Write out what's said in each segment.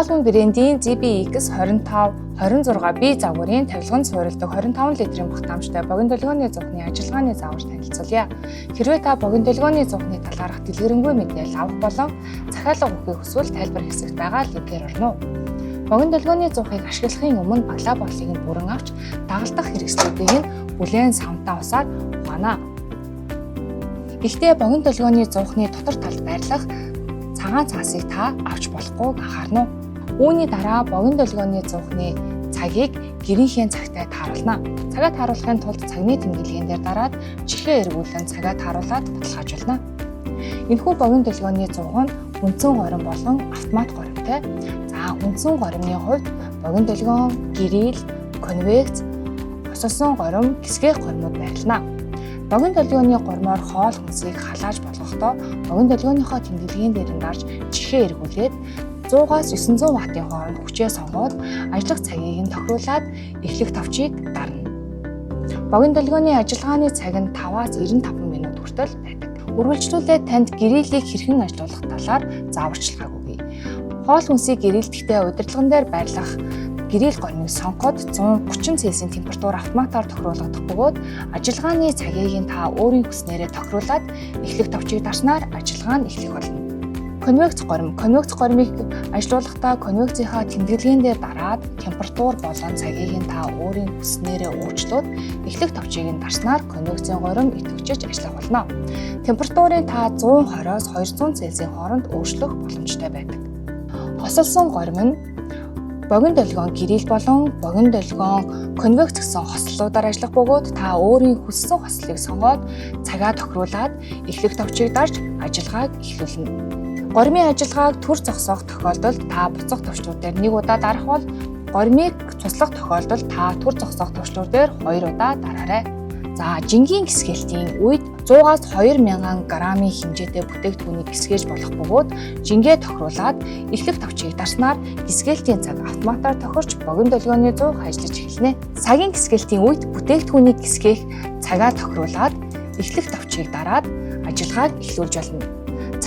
Coleman брендийн ZBX 2526B загварын тавилганд суурилдаг 25 литрийн багтаамжтай богино долгионы зовхны ажиллагааны заавар танилцуулъя. Хэрвээ та богино долгионы зовхны талаарх дэлгэрэнгүй мэдээлэл авах болон захиалга өгөхийг хүсвэл тайлбар хэсэгт байгаа линкээр орно. Богино долгионы зовхыг ашиглахын өмнө баглаа борлыг нь бүрэн авч дагалдах хэрэгслүүдийг нь бүлээн савнтаа усаар угаана. Гэхдээ богино долгионы зовхны дотор талд байрлах цагаан цаасыг та авч болохгүйг анхаарна уу? Үүний дараа богино долгионы зовхны цагийг гэрийнхээ цагтай тааруулна. Цагаа тааруулахын тулд цагны тэмдэглэгийн дээр дараад чихээ эргүүлэн цагаа тааруулаад баталгаажуулна. Энэхүү богино долгионы зовх нь үндсэн горим болон автомат горимтэй. За үндсэн горимны хувьд богино долгион, гэрэл, конвекц, осолсон горим, гисгэх горимуд байрлана. Богино долгионы гормоор хоол хүнсийг халааж болгохдоо богино долгионыхоо тэмдэглэгийн дээр нь дарж чихээ эргүүлээд 100-аас 900 ваттын хооронд хүчээ сонгоод ажиллах цагийг нь тохируулаад эхлэх товчийг дарна. Богино долгионы ажиллагааны цаг нь 5-аас 95 минут хүртэл байдаг. Үргэлжлүүлээд танд гэрэлийг хэрхэн ажилуулах талаар зааварчилгааг өгье. Хоол хүнсийг гэрэлдэхдээ удирдлагын дээр байрлах гэрэл гормыг сонгоход 130 Цельсийн температур автоматар тохируулагдах бөгөөд ажиллагааны цагийг нь та өөрийн хүснээрээ тохируулаад эхлэх товчийг дарснаар ажиллагаа нь эхлэх болно. Конвекц горимыг ажилуулахдаа конвекцийнхаа тэмдэглэгийн дээр дараад температур болон цагийг нь та өөрийн хүснээрээ өөрчлөөд эхлэх товчийг нь дарснаар конвекцийн горим идэвхжиж ажиллах болно. Температурыг та 120-оос 200 Цельсийн хооронд өөрчлөх боломжтой байдаг. Хосолсон горим нь богино долгион гэрэл болон богино долгион конвекц гэсэн хослолуудаар ажиллах бөгөөд та өөрийн хүссэн хослолыг сонгоод цагаа тохируулаад эхлэх товчийг дарж ажиллагааг эхлүүлнэ. Горимын ажиллагааг түр зогсоох тохиолдолд та буцах товчнууд дээр 1 удаа дарах бол горимыг цуслах тохиолдолд та түр зогсоох товчнууд дээр 2 удаа дараарай. За жингийн гисгэлтийн үед 100-аас 2000 грамын хэмжээтэй бүтээгдэхүүнийг гисгээж болох бөгөөд жингээ тохируулаад эхлэх товчийг дарснаар гисгэлтийн цаг автоматар тохирч богино долгионы зовх ажиллаж эхэлнэ. Цагийн гисгэлтийн үед бүтээгдэхүүнийг гисгэх цагаа тохируулаад эхлэх товчийг дараад ажиллагааг эхлүүлж болно.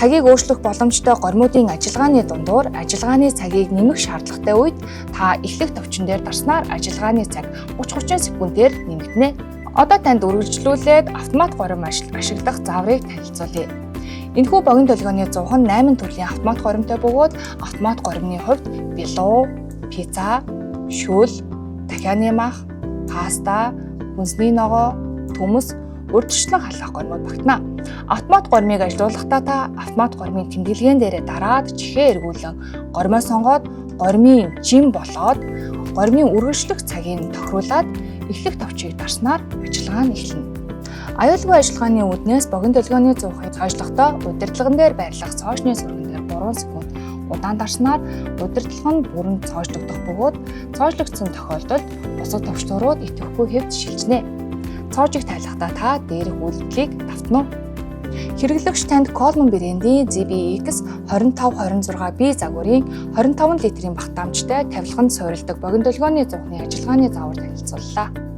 Цагийг өөрчлөх боломжтой горимуудын ажиллагааны дундуур ажиллагааны цагийг нэмэх шаардлагатай үед та эхлэх товчин дээр дарснаар ажиллагааны цаг 30-30 секундээр нэмэгдэнэ. Одоо танд үргэлжлүүлээд автомат горим ашиглах зааврыг танилцуулъя. Энэхүү богино долгионы зовх нь 8 төрлийн автомат горимтой бөгөөд автомат горимны хувьд белуу, пицца, шүүл, дахианы мах, паста, хүнсний ногоо, төмөс, урьдчилан халаах горимуд багтана. Автомат горимыг ажилуулахдаа та автомат горимын тэмдэглэгийн дээрээ дараад чихээ эргүүлэн горимоо сонгоод горимын жим болоод горимын үргэлжлэх цагийг тохируулаад эхлэх товчийг дарснаар ажиллагаа нь эхэлнэ. Аюулгүй ажиллагааны үүднээс богино долгионы зовхыг цоожлохдоо удирдлагын дээр байрлах цоочны сүргэн дээр 3 секунд удаан дарснаар удирдлага нь бүрэн цоожлогдох бөгөөд цоожлогдсон тохиолдолд бусад товчдорууд идэвхгүй хэвд шилжнэ. Цоожийг тайлахдаа та дээрх үйлдэлийг давтна уу? Хэрэглэгч танд Coleman брендийн ZBX 2526B загварын 25 литрийн багтаамжтай тавилганд суурилдаг богино долгионы зовхны ажиллагааны заавар танилцууллаа.